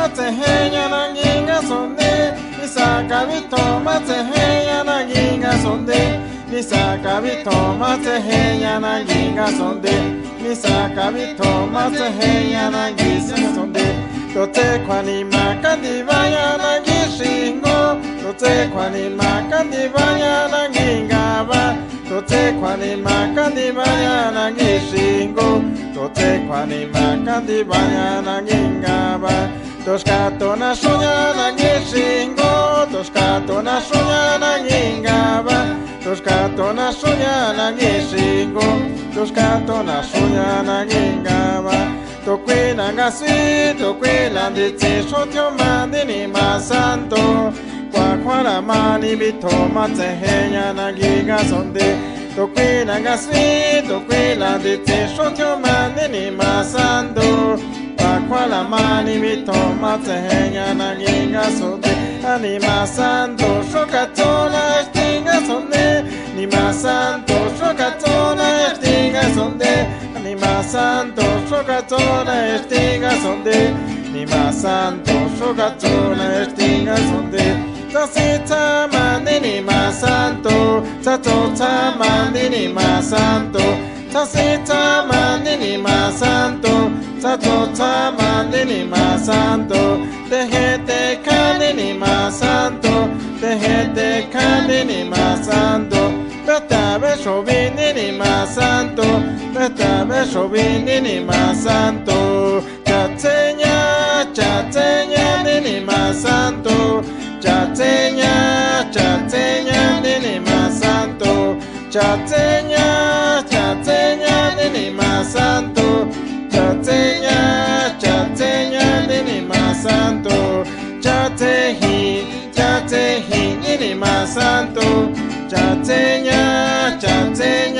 matseheya nanginga sonde Nisakabito matseheya nanginga sonde Nisakabito matseheya nanginga sonde Nisakabito matseheya nanginga sonde Tote kwani makandi vaya nangishingo Tote kwani makandi vaya nanginga ba Tote kwani makandi vaya nangishingo Tote kwani makandi vaya nanginga ba Toshkato na shonya nangishingo Toshkato na shonya nanginga ba Toshkato na shonya nangishingo Toshkato na shonya nanginga ba Tokwila ngasi, tokwila nditsi shotyo mandini masanto Kwakwala mani bito matseheya nanginga sonde Tokwila ngasi, tokwila nditsi shotyo mandini masanto Kwakwala mani bito matseheya nanginga sonde Anima santo shokatona estinga sonde Nima santo shokatona estinga sonde Nima santo shokatona estinga sonde Nima santo shokatona estinga sonde Tasita mandi nima santo Tatota mandi nima santo Tasita mandi nima santo Tatota mandi nima santo Tejete kandi nima santo Tejete kandi nima santo Beta besho vini nima santo Beta besho vini nima santo Chateña, chateña nima santo Chateña, chateña nima santo Chateña, chateña nima santo Chateña, chateña nima santo Chateji, chateji nima santo Chateña, chateña